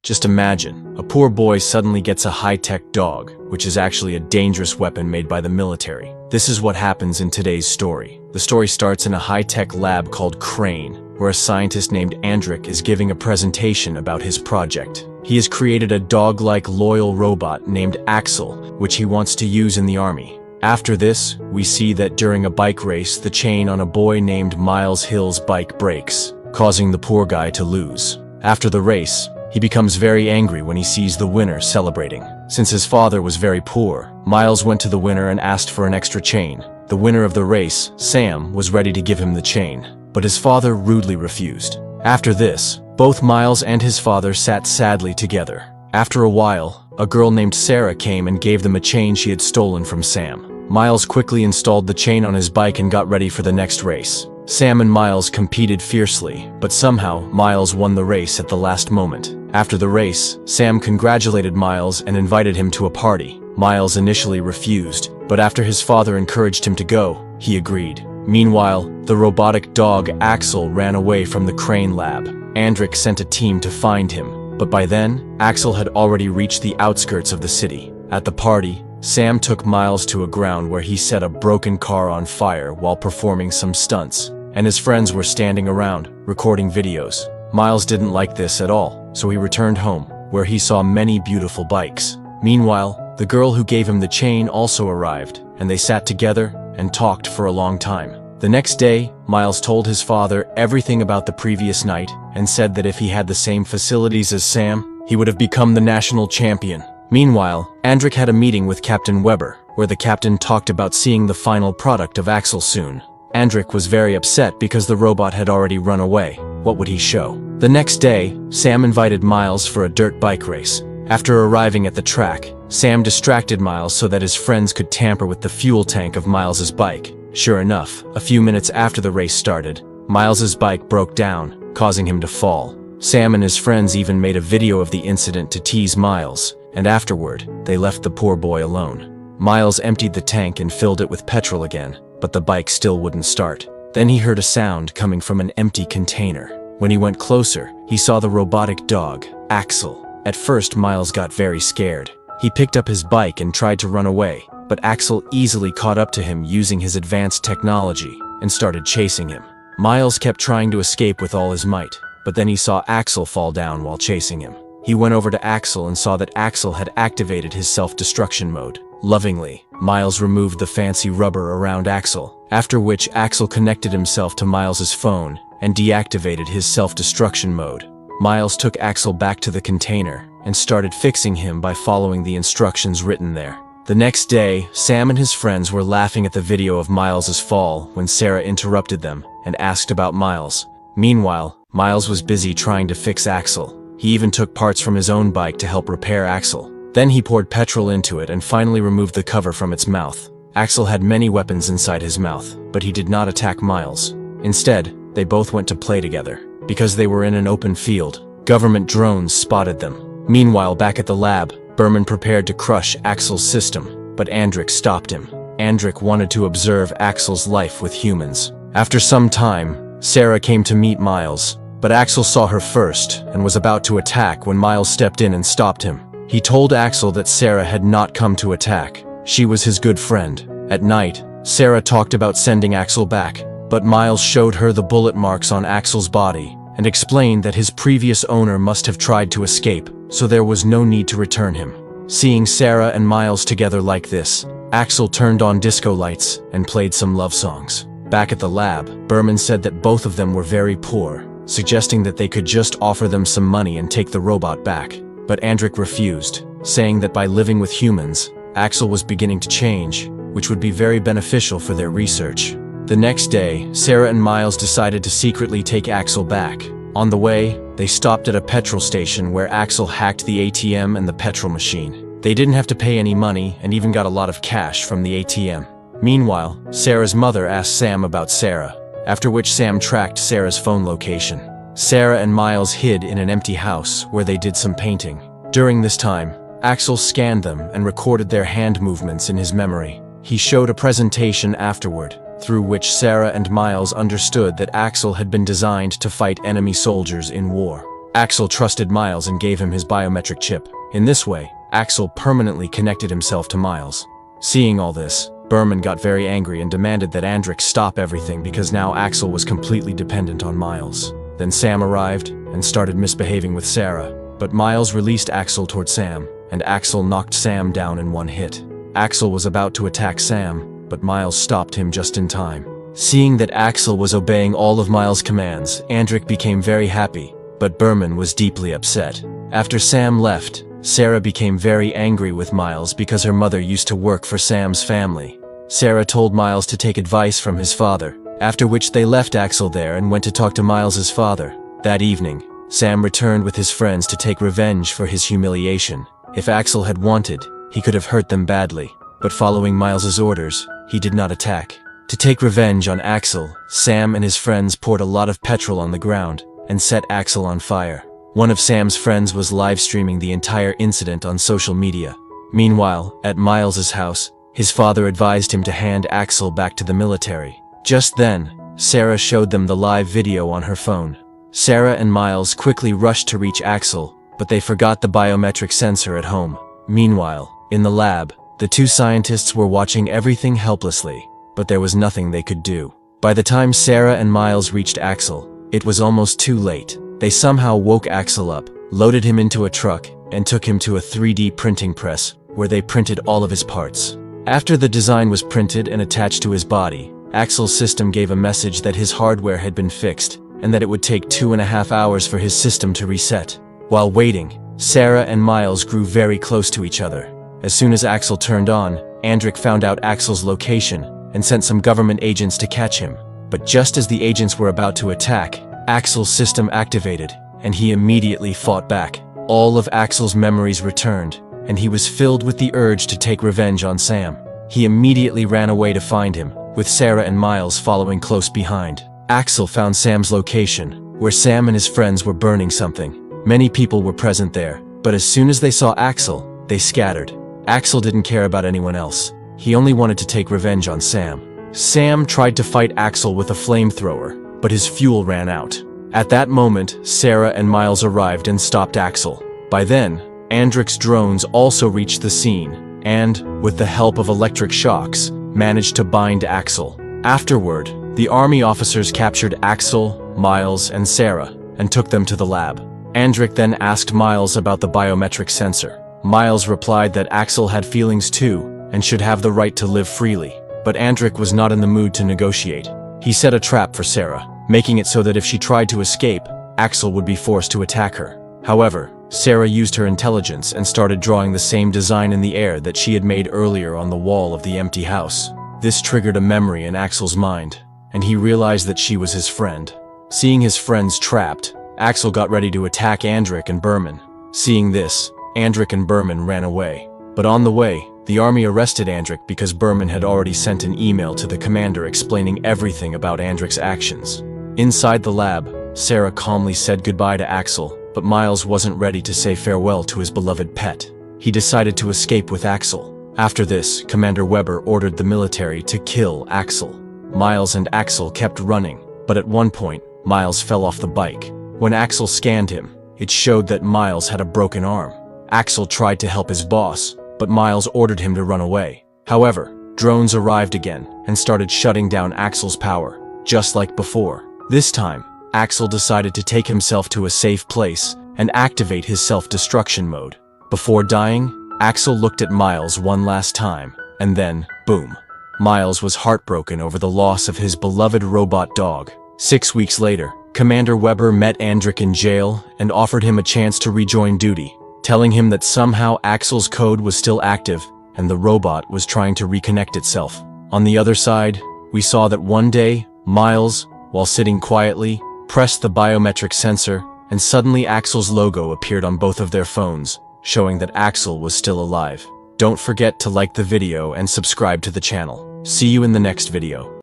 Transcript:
Just imagine, a poor boy suddenly gets a high-tech dog, which is actually a dangerous weapon made by the military. This is what happens in today's story. The story starts in a high-tech lab called Crane, where a scientist named Andrik is giving a presentation about his project. He has created a dog-like loyal robot named A.X.L, which he wants to use in the army. After this, we see that during a bike race, the chain on a boy named Miles Hill's bike breaks, causing the poor guy to lose. After the race, he becomes very angry when he sees the winner celebrating. Since his father was very poor, Miles went to the winner and asked for an extra chain. The winner of the race, Sam, was ready to give him the chain, but his father rudely refused. After this, both Miles and his father sat sadly together. After a while, a girl named Sarah came and gave them a chain she had stolen from Sam. Miles quickly installed the chain on his bike and got ready for the next race. Sam and Miles competed fiercely, but somehow Miles won the race at the last moment. After the race, Sam congratulated Miles and invited him to a party. Miles initially refused, but after his father encouraged him to go, he agreed. Meanwhile, the robotic dog A.X.L ran away from the Crane lab. Andrik sent a team to find him, but by then, A.X.L had already reached the outskirts of the city. At the party, Sam took Miles to a ground where he set a broken car on fire while performing some stunts, and his friends were standing around, recording videos. Miles didn't like this at all, so he returned home, where he saw many beautiful bikes. Meanwhile, the girl who gave him the chain also arrived, and they sat together and talked for a long time. The next day, Miles told his father everything about the previous night and said that if he had the same facilities as Sam, he would have become the national champion. Meanwhile, Andrik had a meeting with Captain Weber, where the captain talked about seeing the final product of A.X.L soon. Andrik was very upset because the robot had already run away. What would he show? The next day, Sam invited Miles for a dirt bike race. After arriving at the track, Sam distracted Miles so that his friends could tamper with the fuel tank of Miles's bike. Sure enough, a few minutes after the race started, Miles's bike broke down, causing him to fall. Sam and his friends even made a video of the incident to tease Miles, and afterward, they left the poor boy alone. Miles emptied the tank and filled it with petrol again, but the bike still wouldn't start. Then he heard a sound coming from an empty container. When he went closer, he saw the robotic dog, A.X.L. At first, Miles got very scared. He picked up his bike and tried to run away, but A.X.L easily caught up to him using his advanced technology and started chasing him. Miles kept trying to escape with all his might, but then he saw A.X.L fall down while chasing him. He went over to A.X.L and saw that A.X.L had activated his self-destruction mode. Lovingly, Miles removed the fancy rubber around A.X.L, after which A.X.L connected himself to Miles's phone and deactivated his self-destruction mode. Miles took A.X.L back to the container and started fixing him by following the instructions written there. The next day, Sam and his friends were laughing at the video of Miles's fall when Sarah interrupted them and asked about Miles. Meanwhile, Miles was busy trying to fix A.X.L. He even took parts from his own bike to help repair A.X.L. Then he poured petrol into it and finally removed the cover from its mouth. A.X.L had many weapons inside his mouth, but he did not attack Miles. Instead, they both went to play together. Because they were in an open field, government drones spotted them. Meanwhile, back at the lab, Berman prepared to crush A.X.L's system, but Andrik stopped him. Andrik wanted to observe A.X.L's life with humans. After some time, Sarah came to meet Miles, but A.X.L saw her first and was about to attack when Miles stepped in and stopped him. He told A.X.L that Sarah had not come to attack. She was his good friend. At night, Sarah talked about sending A.X.L back, but Miles showed her the bullet marks on A.X.L's body and explained that his previous owner must have tried to escape, so there was no need to return him. Seeing Sarah and Miles together like this, A.X.L turned on disco lights and played some love songs. Back at the lab, Berman said that both of them were very poor, suggesting that they could just offer them some money and take the robot back. But Andrik refused, saying that by living with humans, A.X.L was beginning to change, which would be very beneficial for their research. The next day, Sarah and Miles decided to secretly take A.X.L back. On the way, they stopped at a petrol station where A.X.L hacked the ATM and the petrol machine. They didn't have to pay any money and even got a lot of cash from the ATM. Meanwhile, Sarah's mother asked Sam about Sarah, after which Sam tracked Sarah's phone location. Sarah and Miles hid in an empty house where they did some painting. During this time, A.X.L scanned them and recorded their hand movements in his memory. He showed a presentation afterward, through which Sarah and Miles understood that A.X.L had been designed to fight enemy soldiers in war. A.X.L trusted Miles and gave him his biometric chip. In this way, A.X.L permanently connected himself to Miles. Seeing all this, Berman got very angry and demanded that Andrik stop everything because now A.X.L was completely dependent on Miles. Then Sam arrived and started misbehaving with Sarah, but Miles released A.X.L toward Sam, and A.X.L knocked Sam down in one hit. A.X.L was about to attack Sam, but Miles stopped him just in time. Seeing that A.X.L was obeying all of Miles' commands, Andrik became very happy, but Berman was deeply upset. After Sam left, Sarah became very angry with Miles because her mother used to work for Sam's family. Sarah told Miles to take advice from his father, after which they left A.X.L there and went to talk to Miles' father. That evening, Sam returned with his friends to take revenge for his humiliation. If A.X.L had wanted, he could have hurt them badly, but following Miles' orders, he did not attack. To take revenge on A.X.L, Sam and his friends poured a lot of petrol on the ground and set A.X.L on fire. One of Sam's friends was live streaming the entire incident on social media. Meanwhile, at Miles' house, his father advised him to hand A.X.L back to the military. Just then, Sarah showed them the live video on her phone. Sarah and Miles quickly rushed to reach A.X.L, but they forgot the biometric sensor at home. Meanwhile, in the lab, the two scientists were watching everything helplessly, but there was nothing they could do. By the time Sarah and Miles reached A.X.L, it was almost too late. They somehow woke A.X.L up, loaded him into a truck, and took him to a 3D printing press, where they printed all of his parts. After the design was printed and attached to his body, A.X.L's system gave a message that his hardware had been fixed, and that it would take 2.5 hours for his system to reset. While waiting, Sarah and Miles grew very close to each other. As soon as A.X.L turned on, Andrik found out A.X.L's location and sent some government agents to catch him. But just as the agents were about to attack, A.X.L's system activated, and he immediately fought back. All of A.X.L's memories returned, and he was filled with the urge to take revenge on Sam. He immediately ran away to find him, with Sarah and Miles following close behind. A.X.L found Sam's location, where Sam and his friends were burning something. Many people were present there, but as soon as they saw A.X.L, they scattered. A.X.L didn't care about anyone else. He only wanted to take revenge on Sam. Sam tried to fight A.X.L with a flamethrower, but his fuel ran out. At that moment, Sarah and Miles arrived and stopped A.X.L. By then, Andrik's drones also reached the scene, and, with the help of electric shocks, managed to bind A.X.L. Afterward, the army officers captured A.X.L, Miles, and Sarah, and took them to the lab. Andrik then asked Miles about the biometric sensor. Miles replied that A.X.L had feelings too, and should have the right to live freely. But Andrik was not in the mood to negotiate. He set a trap for Sarah, making it so that if she tried to escape, A.X.L would be forced to attack her. However, Sarah used her intelligence and started drawing the same design in the air that she had made earlier on the wall of the empty house. This triggered a memory in A.X.L's mind, and he realized that she was his friend. Seeing his friends trapped, A.X.L got ready to attack Andrik and Berman. Seeing this, Andrik and Berman ran away. But on the way, the army arrested Andrik because Berman had already sent an email to the commander explaining everything about Andrik's actions. Inside the lab, Sarah calmly said goodbye to A.X.L, but Miles wasn't ready to say farewell to his beloved pet. He decided to escape with A.X.L. After this, Commander Weber ordered the military to kill A.X.L. Miles and A.X.L kept running, but at one point, Miles fell off the bike. When A.X.L scanned him, it showed that Miles had a broken arm. A.X.L tried to help his boss, but Miles ordered him to run away. However, drones arrived again and started shutting down A.X.L's power, just like before. This time, A.X.L decided to take himself to a safe place and activate his self-destruction mode. Before dying, A.X.L looked at Miles one last time, and then, boom. Miles was heartbroken over the loss of his beloved robot dog. 6 weeks later, Commander Weber met Andrik in jail and offered him a chance to rejoin duty, telling him that somehow A.X.L's code was still active and the robot was trying to reconnect itself. On the other side, we saw that one day, Miles, while sitting quietly, pressed the biometric sensor, and suddenly A.X.L's logo appeared on both of their phones, showing that A.X.L was still alive. Don't forget to like the video and subscribe to the channel. See you in the next video.